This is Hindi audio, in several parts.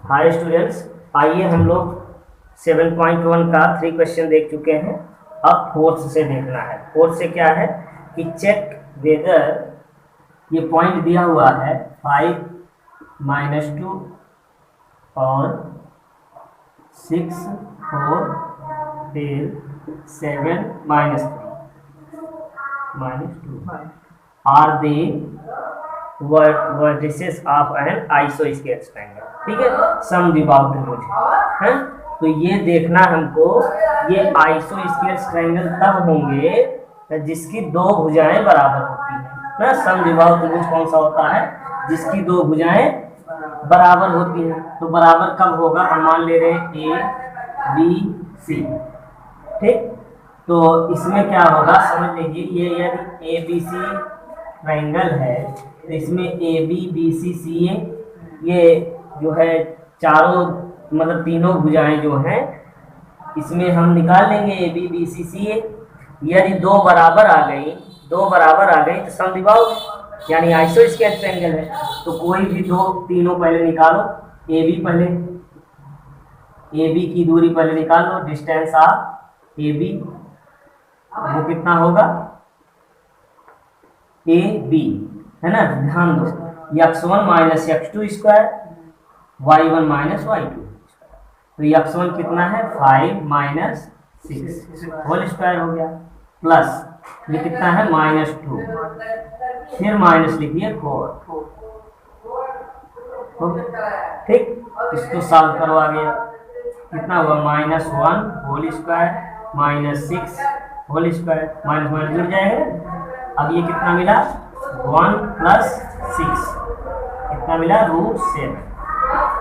हाय स्टूडेंट्स, आइए हम लोग 7.1 का 3 क्वेश्चन देख चुके हैं। अब फोर्थ से देखना है। फोर्थ से क्या है कि चेक वेदर, ये पॉइंट दिया हुआ है 5 - 2 और 6 4 फिर 7 - 2 are they vertices of an आइसोस्केल ट्रायंगल। ठीक है, सम दिबाव त्रिभुज है। तो ये देखना हमको, ये आइसोस्केल ट्रायंगल तब होंगे जिसकी दो भुजाएं बराबर होती हैं ना। सम दिबाव त्रिभुज कौन सा होता है? जिसकी दो भुजाएं बराबर होती हैं। तो बराबर कब होगा? हम मान ले रहे हैं ए बी सी। ठीक, तो इसमें क्या होगा समझ लीजिए, ये यदि ए बी सी ट्रायंगल है तो इसमें ए बी बी सी सी ए, ये जो है चारों मतलब तीनों भुजाएं जो हैं इसमें हम निकाल लेंगे ए बी बी सी सी ए। यदि दो बराबर आ गई तो समद्विबाहु यानी आइसोस्केल ट्रायंगल है। तो कोई भी दो तीनों पहले निकालो। ए बी पहले, ए बी की दूरी पहले निकाल लो, डिस्टेंस ऑफ ए बी वो कितना होगा? ए बी है ना। ध्यान दो, x1 - x2 square, y1 - y2। तो x1 कितना है? 5 - 6 होल स्क्वायर हो गया, प्लस ये कितना है? -2, फिर माइनस लिखिए 4। ठीक, इसको सॉल्व करो। आ गया कितना हुआ? -1 whole square -6 whole square, minus minus जुड़ जाएगा। अब ये कितना मिला? 1 + 6 कितना मिला? √7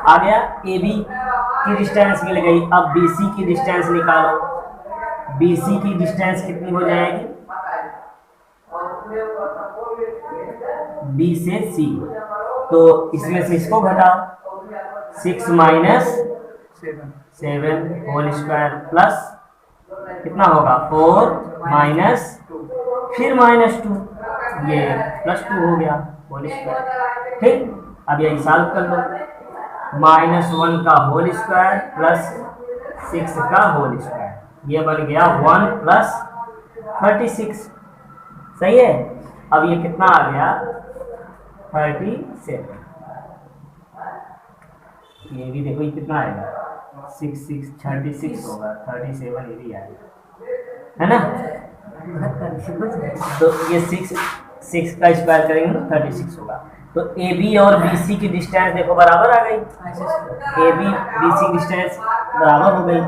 आ गया। ए बी की डिस्टेंस मिल गई। अब बी सी की डिस्टेंस निकालो। बी सी की डिस्टेंस कितनी हो जाएगी? बी से सी, तो इसमें से इसको घटाओ। 6 - 7 होल स्क्वायर प्लस कितना होगा? 4 - फिर -2, ये +2 हो गया होल स्क्वायर। ठीक, अब यही सॉल्व कर लो। -1 का होल स्क्वायर प्लस 6 का होल स्क्वायर, ये बन गया 1 + 36। सही है। अब ये कितना आ गया? 37। ये भी देखो, ये कितना आएगा? 6 36 होगा, 37 ये भी आएगा, है ना। तो ये 6 का स्क्वायर करेंगे तो 36 होगा। तो ए बी और बी सी की डिस्टेंस देखो बराबर आ गई। ए बी बी सी की डिस्टेंस बराबर हो गई।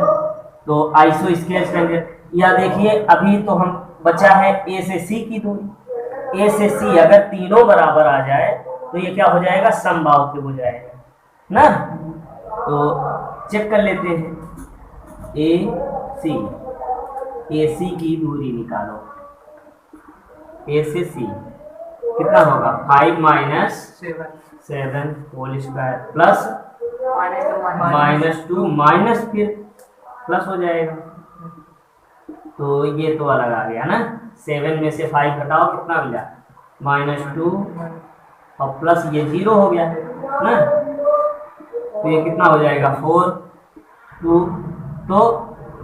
तो आइसोस्केल ट्रायंगल, या देखिए अभी तो हम बचा है ए से सी की दूरी। ए से सी अगर तीनों बराबर आ जाए तो ये क्या हो जाएगा? समबाहु त्रिभुज जाएगा ना। तो चेक कर लेते हैं। ए सी की दूरी निकालो। ए से सी कितना होगा? 5 - 7 होल स्क्वायर प्लस -2 माइनस फिर प्लस हो जाएगा। तो ये तो अलग आ गया ना। 7 में से 5 घटाओ, कितना मिला? -2 और प्लस ये 0 हो गया ना। तो ये कितना हो जाएगा? 4 2। तो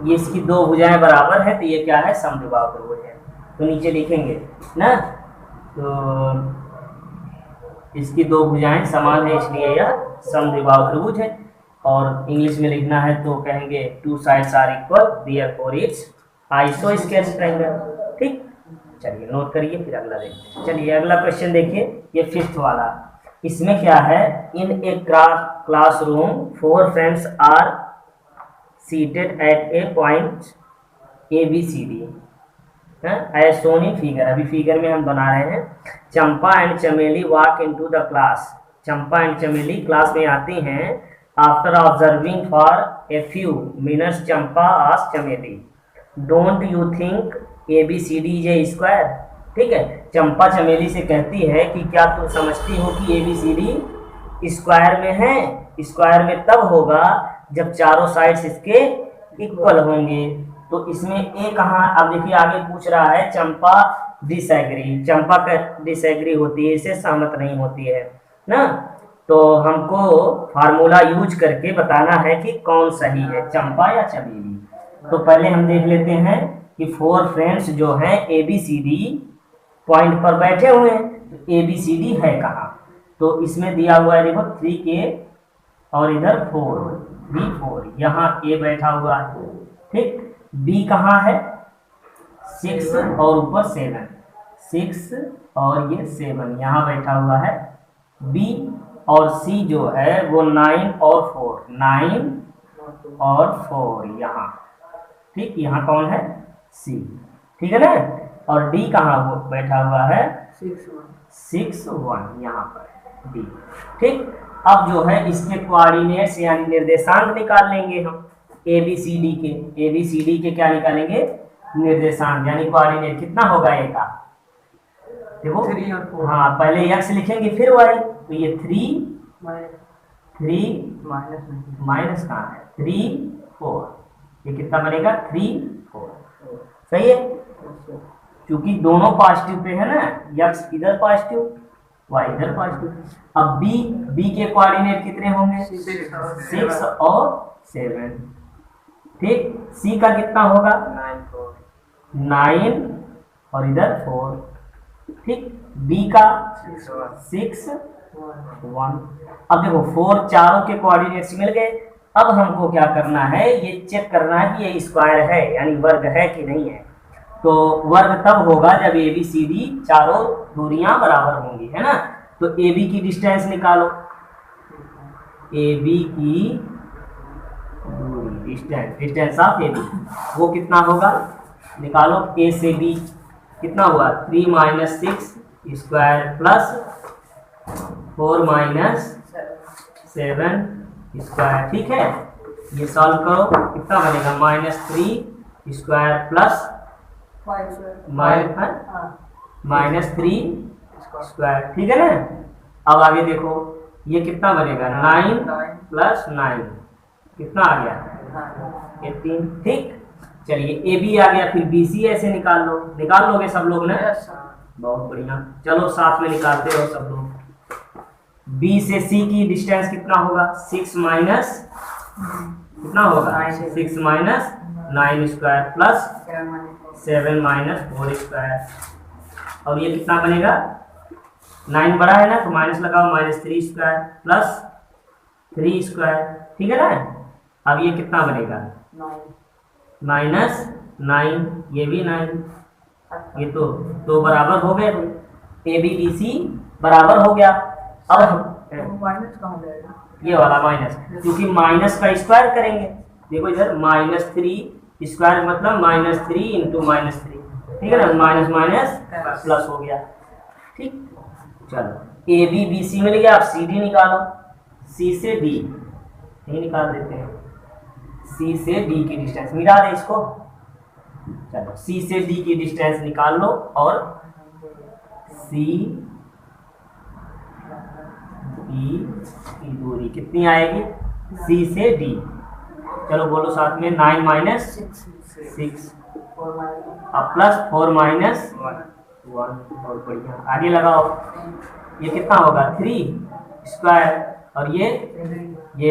ये इसकी दो भुजाएं बराबर है, तो ये क्या है? समद्विबाहु त्रिभुज है। तो नीचे लिखेंगे ना, तो इसकी दो भुजाएं समान है इसलिए यह समद्विबाहु त्रिभुज है। और इंग्लिश में लिखना है तो कहेंगे 2 sides are equal therefore it's आइसोस्केल ट्रायंगल। ठीक, चलिए नोट करिए, फिर अगला देखते हैं। चलिए अगला क्वेश्चन देखिए, ये 5th वाला। इसमें क्या है? In a classroom 4 friends are seated at a point A B C D as shown in figure. अभी फिगर में हम बना रहे हैं। Champa and Chameli walk into the class. Champa and Chameli class में आती हैं। After observing for a few minutes Champa asked Chameli, don't you think A B C D is a square. ठीक है, चंपा चमेली से कहती है कि क्या तुम समझती हो कि A B C D square में है? स्क्वायर में तब होगा जब चारों साइड्स इसके इक्वल होंगे। तो इसमें ए कहाँ? अब देखिए आगे पूछ रहा है चंपा डिसएग्री। चंपा का डिसएग्री होती है, इससे सहमत नहीं होती है ना। तो हमको फार्मूला यूज करके बताना है कि कौन सही है, चंपा या चमेली। तो पहले हम देख लेते हैं कि 4 फ्रेंड्स जो हैं ABCD पॉइंट पर बैठे हुए हैं, तो ABCD है कहाँ? तो इसमें दिया हुआ है देखो 3K और इधर 4, 3 4, यहाँ A बैठा हुआ है, ठीक। B कहाँ है? 6 और ऊपर 7, 6 और ये 7 यहाँ बैठा हुआ है B। और C जो है वो 9 और 4, 9 और 4 यहाँ, ठीक। यहाँ कौन है? C, ठीक है ना। और D कहाँ वो बैठा हुआ है? 6 1 यहाँ पर D, ठीक। अब जो है इसके कोऑर्डिनेट्स यानी निर्देशांक निकाल लेंगे हम ABCD के। ABCD के क्या निकालेंगे? निर्देशांक यानी कोऑर्डिनेट। कितना होगा ए का? देखो 3 और 4। हाँ, पहले x लिखेंगे फिर y, तो ये 3 माइनस कहाँ है? 3 4, ये कितना बनेगा? 3 4, सही है। क्योंकि दोनों पॉजिटिव पे है ना, x इधर पॉजिटिव, y इधर पॉजिटिव। अब b के कोऑर्डिनेट कितने होंगे? 6 और 7, ठीक। c का कितना होगा? 9 और इधर 4, ठीक। b का 6 1। अब देखो 4 चारों के कोऑर्डिनेट्स मिल गए। अब हमको क्या करना है? ये चेक करना है कि ये स्क्वायर है यानी वर्ग है कि नहीं है। तो वर्ग तब होगा जब ABCD चारों दूरियां बराबर होंगी, है ना। तो AB की डिस्टेंस निकालो, AB की दूरी, डिस्टेंस ऑफ AB वो कितना होगा? निकालो। A से B कितना हुआ? 3 - 6 स्क्वायर प्लस 4 - 7 स्क्वायर, ठीक है। ये सॉल्व करो, कितना बनेगा? -3 स्क्वायर प्लस -3 स्क्वायर, ठीक है ना। अब आगे देखो ये कितना बनेगा? 9 + 9 कितना आ गया? 18, ठीक। चलिए AB आ गया, फिर BC ऐसे निकाल लो। निकाल लोगे सब लोग ना? बहुत बढ़िया, चलो साथ में निकालते रहो सब लोग। B से C की डिस्टेंस कितना होगा? 6 माइनस कितना होगा? 6 - 9 स्क्वायर प्लस 7 - 4 स्क्वायर। और ये कितना बनेगा? 9 बड़ा है ना, तो माइनस लगाओ, -3 स्क्वायर प्लस 3 स्क्वायर, ठीक है ना। अब ये कितना बनेगा? -9, ये भी 9, ये तो बराबर हो गए। ABBC बराबर हो गया। अब माइनस कहाँ जाएगा? ये वाला माइनस, क्योंकि माइनस का स्क्वायर करेंगे। देखो इधर -3 स्क्वायर मतलब -3 × -3, ठीक है ना। माइनस माइनस प्लस हो गया, ठीक। चलो ABBC मिल गया। अब CD निकालो। C से D यही निकाल देते हैं। C से D की डिस्टेंस मिला दे इसको। चलो C से D की डिस्टेंस निकाल लो। और C D की दूरी कितनी आएगी? C से D, चलो बोलो साथ में। 9 - 6 अब प्लस 4 - 1, बहुत बढ़िया। आगे लगाओ, ये कितना होगा? 3 स्क्वायर, और ये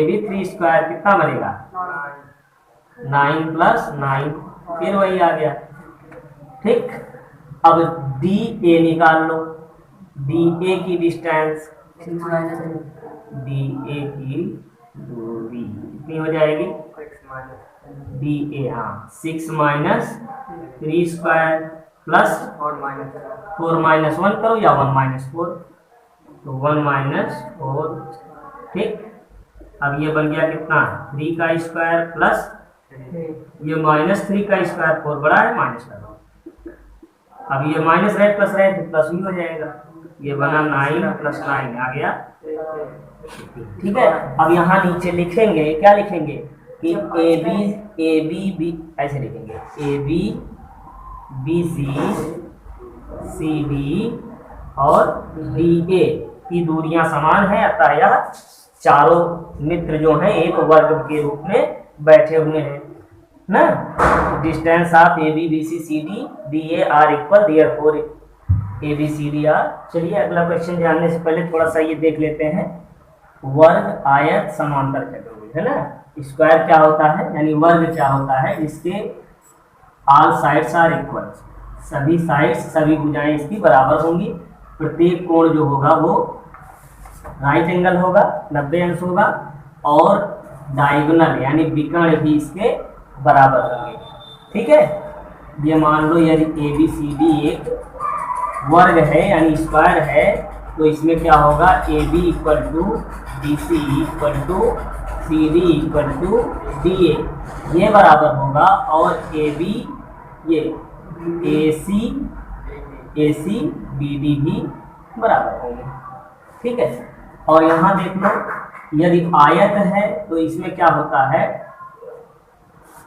भी 3 स्क्वायर, कितना बनेगा? 9 + 9, फिर वही आ गया, ठीक। अब DA निकाल लो। DA की डिस्टेंस, DA की दूरी कितनी हो जाएगी? DA, हाँ 6 - 3 स्क्वायर प्लस 4 - 1 करो या 1 - 4, तो 1 - 4, ठीक। अब ये बन गया कितना? 3 का स्क्वायर प्लस ये -3 का स्क्वायर, 4 बड़ा है, माइनस लगाओ। अब ये माइनस रहे प्लस रहे तो प्लस भी हो जाएगा। ये बना 9 + 9 आ गया, ठीक है। अब यहाँ नीचे लिखेंगे, क्या लिखेंगे? कि AB ऐसे लिखेंगे, AB BC CD और DA की दूरियां समान है, अतः यह चारों मित्र जो हैं एक वर्ग के रूप में बैठे हुए हैं ना। Distance of AB BC CD DA are equal, therefore ABCD are. चलिए अगला क्वेश्चन जानने से पहले थोड़ा सा ये देख लेते हैं वर्ग आयत समांतर चतुर्भुज है ना। स्क्वायर क्या होता है, यानी वर्ग क्या होता है, इसके ऑल साइड्स आर इक्वल, सभी साइड्स सभी भुजाएं इसकी बराबर होंगी, प्रत्येक कोण जो होगा वो राइट एंगल होगा, 90 अंश होगा, और डायगोनल यानी विकर्ण भी इसके बराबर होंगे। ठीक है, ये मान लो यदि ए बी सी डी एक वर्ग है यानी स्क्वायर है, तो इसमें क्या होगा, A B equal to B C equal to C D equal to D A, ये बराबर होगा, और ए बी ये ए सी बी डी भी बराबर होंगे। ठीक है, और यहाँ देख लो यदि आयत है तो इसमें क्या होता है,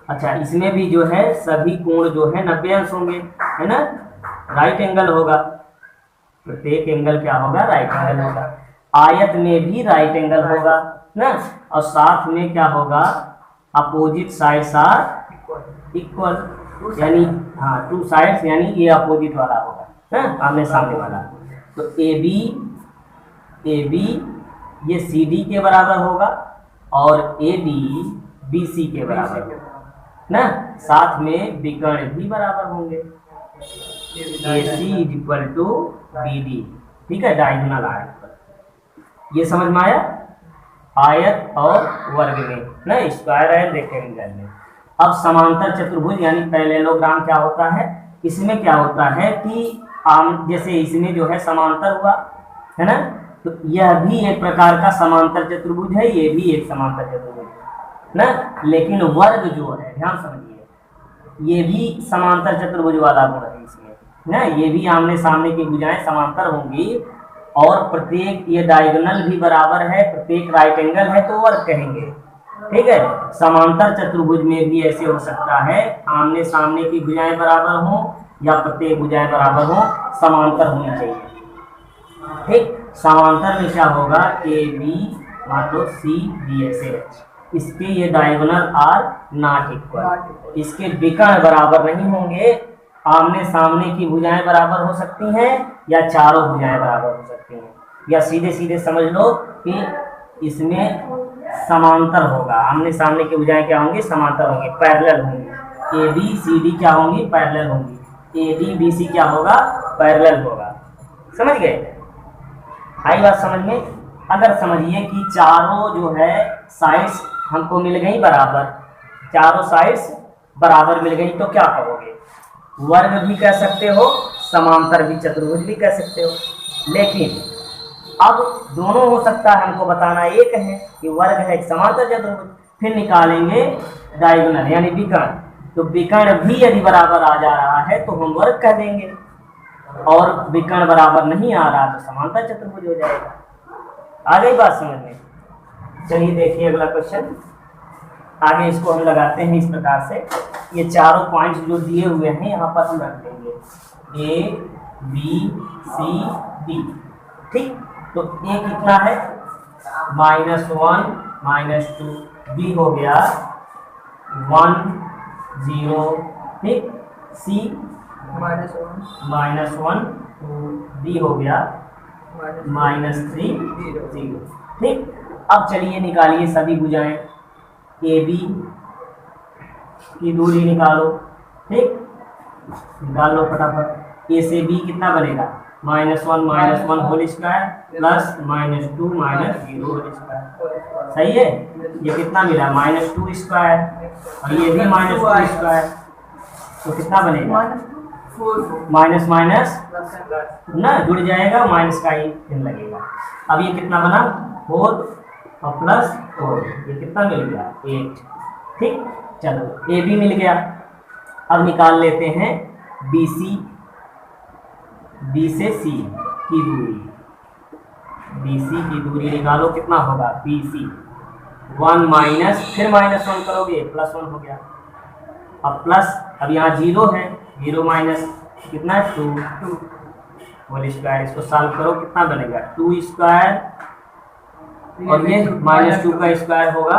अच्छा इसमें भी जो है सभी कोण जो है 90 अंश होंगे, है ना, राइट एंगल होगा, प्रत्येक एंगल क्या होगा, राइट एंगल होगा। आयत में भी राइट एंगल होगा ना, और साथ में क्या होगा, अपोजिट साइड्स आर इक्वल, यानी हाँ टू साइड्स यानी ये अपोजिट वाला होगा, है आमने सामने वाला। तो ए बी ये सी डी के बराबर होगा, और ए बी सी के बराबर होगा ना, साथ में विकर्ण भी बराबर होंगे, A C is equal to B D. ठीक है, डायगोनल आयत, ये समझ में आया, आयत और वर्ग में ना, स्क्वायर है रेक्टेंगल में। अब समांतर चतुर्भुज यानी पैरेललोग्राम क्या होता है, इसमें क्या होता है कि जैसे इसमें जो है समांतर हुआ है ना, तो यह भी एक प्रकार का समांतर चतुर्भुज है, ये भी एक समांतर चतुर्भुज ना, लेकिन वर्ग जो है, ध्यान समझिए, ये भी समांतर चतुर्भुज वाला गुण है इसमें ना, ये भी आमने सामने की भुजाएं समांतर होंगी, और प्रत्येक ये डायगोनल भी बराबर है, प्रत्येक राइट एंगल है, तो वर्ग कहेंगे। ठीक है, समांतर चतुर्भुज में भी ऐसे हो सकता है, आमने सामने की भुजाएं बराबर हों या प्रत्येक भुजाएं बराबर हों, समांतर होनी चाहिए। ठीक, समांतर में क्या होगा, ए बी मान लो सी डी ऐसे, इसके ये डायगोनल आर नॉट इक्वल, इसके विकर्ण बराबर नहीं होंगे, आमने सामने की भुजाएं बराबर हो सकती हैं या चारों भुजाएं बराबर हो सकती हैं, या सीधे सीधे समझ लो कि इसमें समांतर होगा, आमने सामने की भुजाएं क्या होंगी, समांतर होंगी, पैरेलल होंगी, ए बी सी डी क्या होंगी, पैरेलल होंगी, ए डी बी सी क्या होगा, पैरेलल होगा। समझ गए, आई बात समझ में। अगर समझिए कि चारों जो है साइड्स हमको मिल गई बराबर, चारों साइड्स बराबर मिल गई, तो क्या कहोगे, वर्ग भी कह सकते हो, समांतर भी चतुर्भुज भी कह सकते हो। लेकिन अब दोनों हो सकता है, हमको बताना एक है कि वर्ग है एक समांतर चतुर्भुज, फिर निकालेंगे डायगोनल यानी विकर्ण, तो विकर्ण भी यदि बराबर आ जा रहा है तो हम वर्ग कह देंगे, और विकर्ण बराबर नहीं आ रहा तो समांतर चतुर्भुज हो जाएगा। आ गई बात समझ में। चलिए देखिए अगला क्वेश्चन, आगे इसको हम लगाते हैं इस प्रकार से, ये चारों पॉइंट्स जो दिए हुए हैं यहाँ पर हम रख देंगे, ए बी सी डी। ठीक, तो ए कितना है, -1 -2, बी हो गया 1 0, ठीक, सी -1 2, डी हो गया -3 0। ठीक, अब चलिए निकालिए सभी भुजाएं, ए बी की दूरी निकालो। ठीक, निकाल लो फटाफट, ए से बी कितना बनेगा, -1 whole square plus -2 -0 whole square, सही है। ये कितना मिला, -2 स्क्वायर, और ये भी -2 स्क्वायर, तो कितना बनेगा, माइनस माइनस ना जुड़ जाएगा, माइनस का ही चिन्ह लगेगा। अब ये कितना बना, 4 और प्लस 4, ये कितना मिल गया, 8। ठीक, चलो ए बी मिल गया। अब निकाल लेते हैं बी सी, बी से सी की दूरी, बी सी की दूरी निकालो, कितना होगा, बी सी 1 माइनस, फिर -1 करोगे +1 हो गया, अब प्लस, अब यहाँ 0 है, 0 माइनस कितना 2 होल स्क्वायर, इसको सॉल्व करो कितना बनेगा, 2 स्क्वायर, और ये -2 का स्क्वायर होगा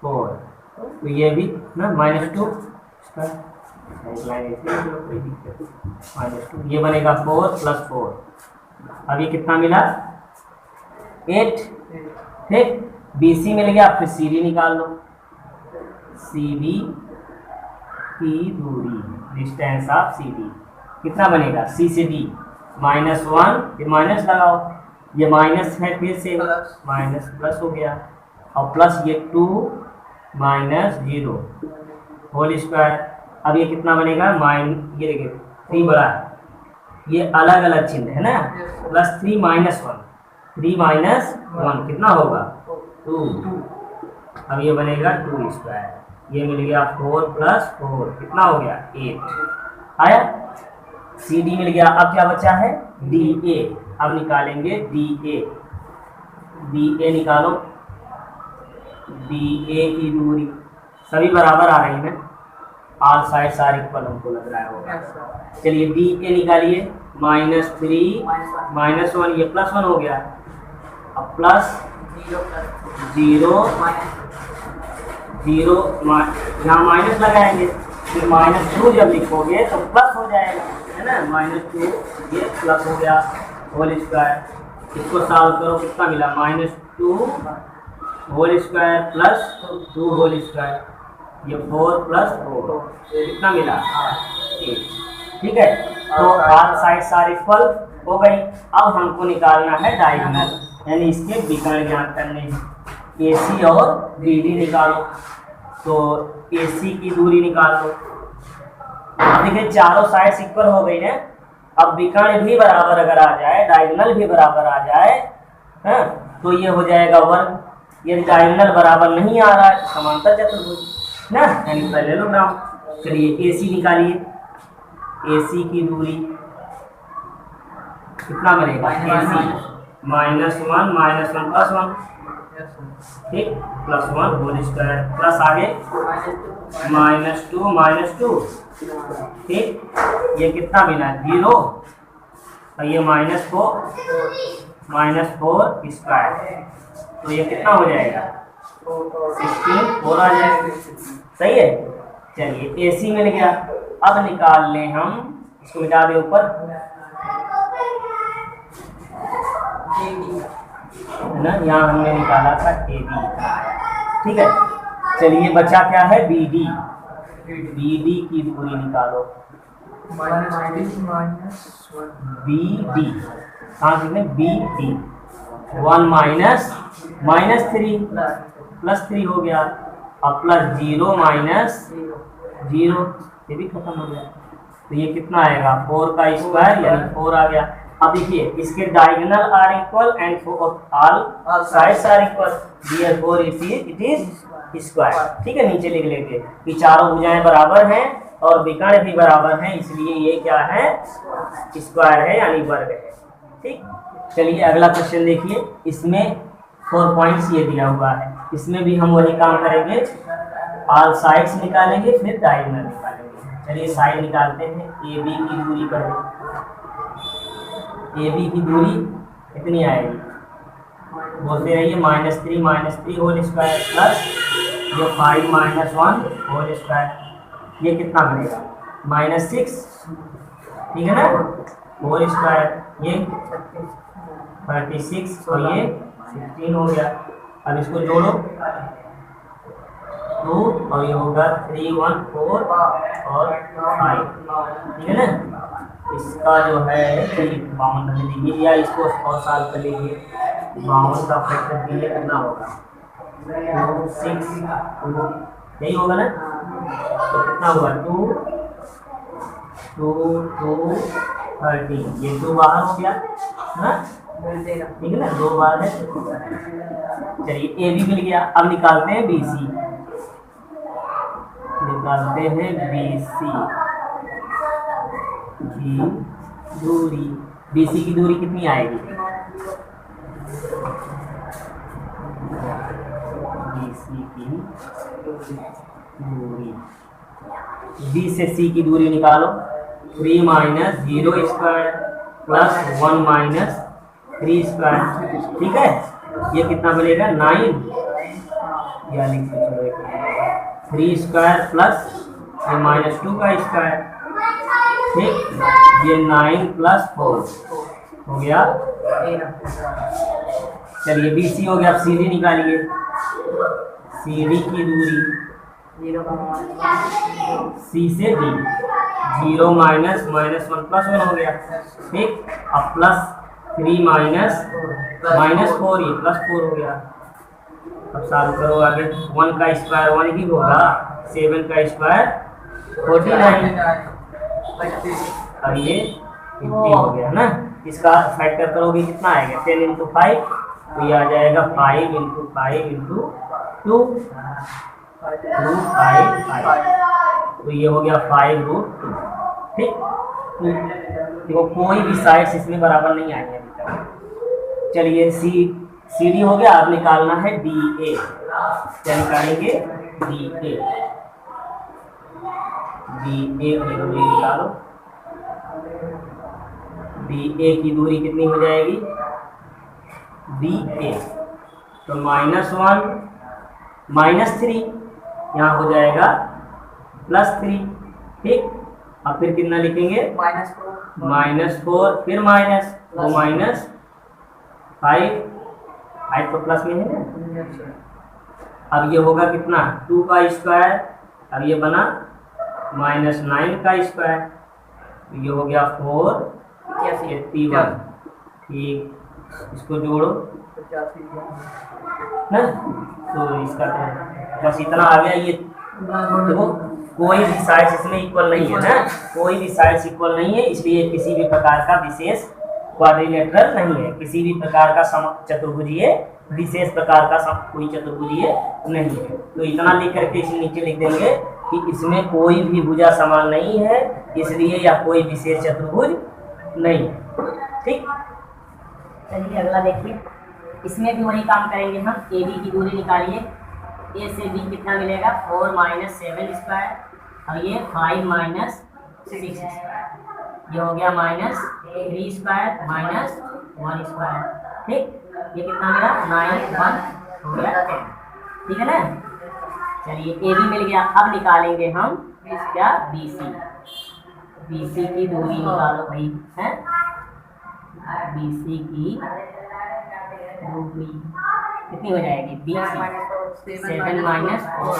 4, तो ये भी ना -2 स्क्वायर, -2 ये बनेगा 4 + 4। अब ये कितना मिला, 8, ठीक, BC मिल गया, फिर CD निकाल लो। CD की दूरी, डिस्टेंस ऑफ CD कितना बनेगा? C से D -1, ये माइनस लगाओ, ये माइनस है फिर से माइनस प्लस हो गया, और प्लस ये 2 -0 होल स्क्वायर। अब ये कितना बनेगा? ये देखिए 3 बड़ा है, ये अलग अलग चिन्ह है ना, +3 -1, 3 -1 कितना होगा? 2। अब ये बनेगा 2 स्क्वायर, ये मिल गया 4 + 4 कितना हो गया? 8 आया। CD मिल गया। अब क्या बचा है? DA। अब निकालेंगे DA। DA निकालो, DA की दूरी सभी बराबर आ रही है, ऑल साइड्स आर इक्वल हमको लग रहा है होगा। चलिए DA निकालिए, -3 -1, ये +1 हो गया, अब प्लस 0 0 यहाँ माइनस लगाएंगे, फिर -2 जब लिखोगे तो प्लस हो जाएगा, है ना, -2 ये प्लस हो गया होल स्क्वायर। इसको सॉल्व करो, कितना मिला? -2 whole square plus 2 whole square, ये 4 + 4 कितना मिला? 8। ठीक है, तो ऑल साइड्स आर इक्वल हो गई। अब हमको निकालना है डायगोनल, यानी इसके विकर्ण ज्ञात करने हैं। AC और BD निकालो, तो AC की दूरी निकाल लो। अब देखिए चारों साइड्स इक्वल हो गई है। अब विकर्ण भी बराबर अगर आ जाए, डायगोनल भी बराबर आ जाए, है, तो ये हो जाएगा वर्ग। यदि डायगोनल बराबर नहीं आ रहा है, समांतर चतुर्भुज ना, यानी पैरेललोग्राम। चलिए AC निकालिए, AC की दूरी कितना बनेगा? AC -1 +1 ठीक, +1 होल स्क्वायर, प्लस आगे -2 ठीक, ये कितना मिला? 0, और ये -4 स्क्वायर, तो ये कितना हो जाएगा? 16 4 आ जाएगा। सही है। चलिए AC मिल गया। अब निकाल लें हम, इसको मिटा दे ऊपर, है ना, यहाँ हमने निकाला था AB। ठीक है, चलिए बचा क्या है? BD। BD की दूरी निकालो, BD कहाँ से? BD 1 -3 हो गया, अब +0 -0 ये भी खत्म हो गया, तो ये कितना आएगा? 4 का स्क्वायर यानी 4 आ गया। अब देखिए इसके diagonal are equal and all sides are equal, therefore it is square. ठीक है, नीचे लिख लेंगे कि चारों भुजाएं बराबर हैं और विकर्ण भी बराबर हैं, इसलिए ये क्या है? स्क्वायर है यानी वर्ग है। ठीक, चलिए अगला क्वेश्चन देखिए, इसमें 4 पॉइंट्स ये दिया हुआ है, इसमें भी हम वही काम करेंगे, ऑल साइड्स निकालेंगे फिर डायगोनल निकालेंगे। चलिए साइड निकालते हैं, AB की दूरी कर दें। AB की दूरी कितनी आएगी? बोलते रहिए, -3 होल स्क्वायर प्लस ये 5 -1 होल स्क्वायर, ये कितना बनेगा? -6, ठीक है ना, होल स्क्वायर, ये 36 और ये 16 हो गया। अब इसको जोड़ो, 2 और ये होगा 3 1 4 और 5, ठीक है ना। इसका जो है 52 रख लीजिए, या इसको और साल कर लीजिए, 52 का फैक्टर कीजिए, कितना होगा? 2 6 2, यही होगा ना, तो कितना हुआ? 2 2 2 13, ये 2 बाहर हो गया ना, ठीक है ना, 2 बार है। चलिए AB मिल गया। अब निकालते हैं BC, निकालते हैं BC की दूरी। BC की दूरी कितनी आएगी? BC की दूरी, B से C की दूरी निकालो, 3 -0 स्क्वायर प्लस 1 -3 स्क्वायर, ठीक है, ये कितना बनेगा? 9, या लिख दो 3 स्क्वायर प्लस ये -2 का स्क्वायर, ठीक, ये 9 + 4 हो गया चलिए BC हो गया, अब CD निकालिए। CD की दूरी C से D, 0 माइनस माइनस 1 प्लस 1 हो गया, ठीक। अब प्लस 3 माइनस माइनस 4, ये प्लस 4 हो गया। अब सॉल्व करो आगे। 1 का स्क्वायर 1 ही होगा, 7 का स्क्वायर 49, अब ये 50 हो गया ना। इसका फैक्टर करोगे कितना आएगा, 10 इंटू 5, तो ये आ जाएगा 5 इंटू 5 इंटू 2, 5, तो ये हो गया 5√2, ठीक। देखो कोई भी साइड्स इसमें बराबर नहीं आएंगे अभी तक। चलिए CD हो गया, अब निकालना है DA। क्या निकालेंगे, DA की दूरी निकालो। DA की दूरी कितनी हो जाएगी, DA, तो -1 -3, यहाँ हो जाएगा +3, ठीक। अब फिर कितना लिखेंगे, -4, फिर माइनस, तो -5 तो प्लस में है ना। अब ये होगा कितना, 2 का स्क्वायर, अब ये बना -9 का स्क्वायर, ये हो गया 481, ठीक। इसको जोड़ो ना, तो इसका तो बस इतना आ गया। ये देखो कोई भी साइड्स इसमें इक्वल नहीं है ना, कोई भी साइड्स इक्वल नहीं है, इसलिए किसी भी प्रकार का विशेष क्वाड्रिलेटरल नहीं है, किसी भी प्रकार का चतुर्भुजीय विशेष प्रकार का कोई चतुर्भुजीय नहीं है। तो इतना लिख करके इसे नीचे लिख देंगे कि इसमें कोई भी भुजा समान नहीं है, इसलिए यह कोई विशेष चतुर्भुज नहीं है, ठीक। चलिए अगला देखिए, इसमें भी वही काम करेंगे हम। AB की दूरी निकालिए, A से B कितना मिलेगा, 4 माइनस 7 स्क्वायर, और ये 5 माइनस 6 स्क्वायर, ये हो गया -3 स्क्वायर माइनस 1 स्क्वायर, ठीक। ये कितना मिला, 9, 1 हो गया 10, ठीक है ना। चलिए AB मिल गया, अब निकालेंगे हम क्या, BC की दूरी निकालो भाई, है BC की दूरी कितनी हो जाएगी, BC 7 minus 4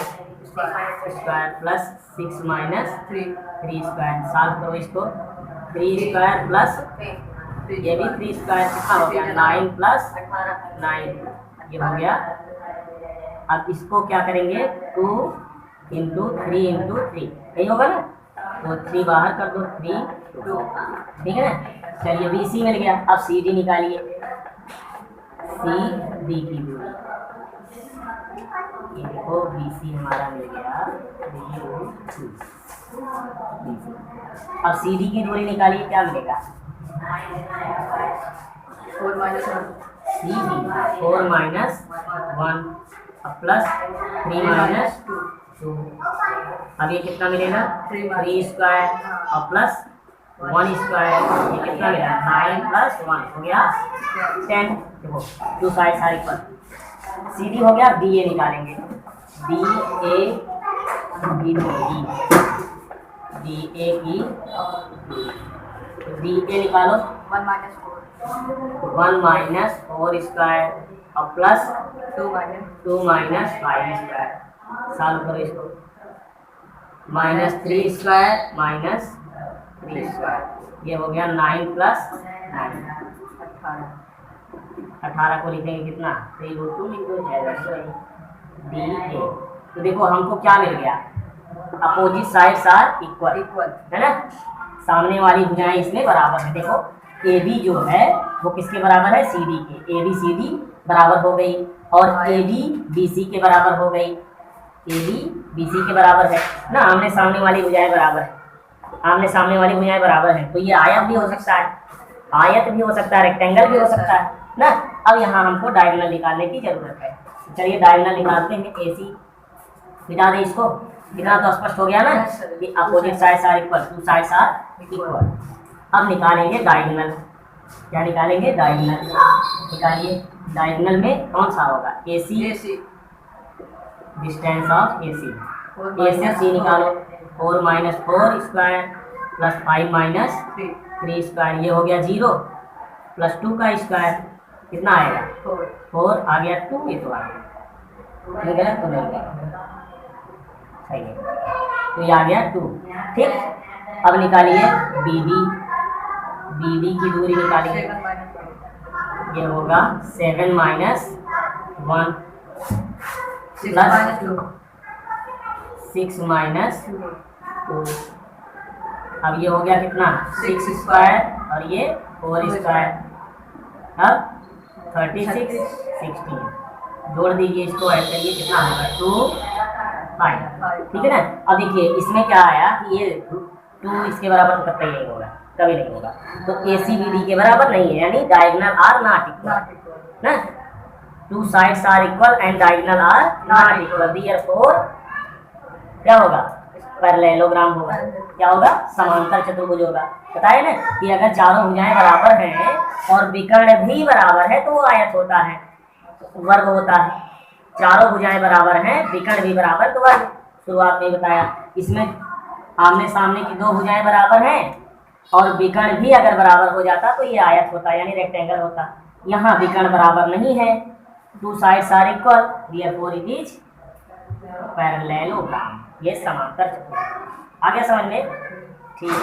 square plus 6 minus 3 square, solve करो इसको। 3 स्क्वायर प्लस ये भी 3 स्क्वायर, कितना हो गया, 9 प्लस 9, ये हो गया। अब इसको क्या करेंगे, 2 इंटू 3 इंटू 3, यही होगा ना, तो 3 बाहर कर दो, 3 2, ठीक है ना। चलिए BC मिल गया, अब CD निकालिए। CD की दूरी, ये देखो BC हमारा मिल गया, BC। अब CD की दूरी निकालिए, क्या मिलेगा, CD 4 माइनस 1, अब प्लस 3 माइनस 2, अब ये कितना मिलेगा, 3 स्क्वायर और प्लस 1 स्क्वायर, ये कितना मिला, 9 प्लस 1 हो गया 10। देखो 2 साइड सारे पर। CD हो गया, DA निकालेंगे, DA निकालो, 1 माइनस 4 स्क्वायर और प्लस 2 माइनस 5 स्क्वायर, सॉल्व करो इसको। -3 स्क्वायर माइनस 3 स्क्वायर, ये हो गया 9 प्लस 9, 18 को लिखेंगे कितना, 3/2 इंटू DA। तो देखो हमको क्या मिल गया, अपोजिट साइड्स आर इक्वल, है ना, सामने वाली भुजाएं इसमें बराबर है। देखो AB जो है वो किसके बराबर है, CD के, AB CD बराबर हो गई, और AD BC के बराबर हो गई, AB BC के बराबर है ना, आमने सामने वाली भुजाएं बराबर है, आमने सामने वाली भुजाएं बराबर है। तो ये आयत भी हो सकता है, आयत भी हो सकता है, रेक्टेंगल भी हो सकता है ना। अब यहाँ हमको डायगोनल निकालने की जरूरत है। चलिए डायगोनल निकालते हैं, AC मिटा दे इसको, इतना तो स्पष्ट हो गया ना कि opposite sides are equal, 2 sides are equal. अब निकालेंगे डायगोनल, क्या निकालेंगे, डायगोनल निकालिए। डायगोनल में कौन सा होगा, AC, distance of AC, A से C निकालो, 4 minus 4 square plus 5 minus 3 square, ये हो गया 0, प्लस 2 का स्क्वायर, कितना आएगा 4 आ गया 2, ये तो आ गया, ये गलत तो नहीं गया, सही है, तो ये आ गया 2। ठीक, अब निकालिए BD की दूरी निकालिए, ये होगा 7 माइनस 1 प्लस 6 माइनस 2। अब ये हो गया कितना 6 स्क्वायर और ये 4 स्क्वायर, अब 36 16, जोड़ दीजिए इसको, ऐड करिए, कितना होगा 2 5। ठीक है ना। अब देखिए इसमें क्या आया कि ये 2 इसके बराबर तो कभी नहीं होगा, कभी नहीं होगा, तो ACBD के बराबर नहीं है, यानी डायगोनल आर नॉट इक्वल ना, 2 sides are equal and diagonal are not equal, therefore क्या होगा पैरेललोग्राम होगा, क्या होगा समांतर चतुर्भुज होगा। बताया ना कि अगर चारों भुजाएं बराबर हैं और विकर्ण भी बराबर है तो वो आयत होता है, वर्ग होता है। चारों भुजाएं बराबर हैं, विकर्ण भी बराबर तो वर्ग, शुरुआत में बताया। इसमें आमने सामने की 2 भुजाएं बराबर हैं और विकर्ण भी अगर बराबर हो जाता तो ये आयत होता, यानी रेक्टेंगल होता। यहाँ विकर्ण बराबर नहीं है, 2 sides are equal, therefore it is parallelogram, ये समांतर चतुर्भुज। आ गया समझ में? ठीक।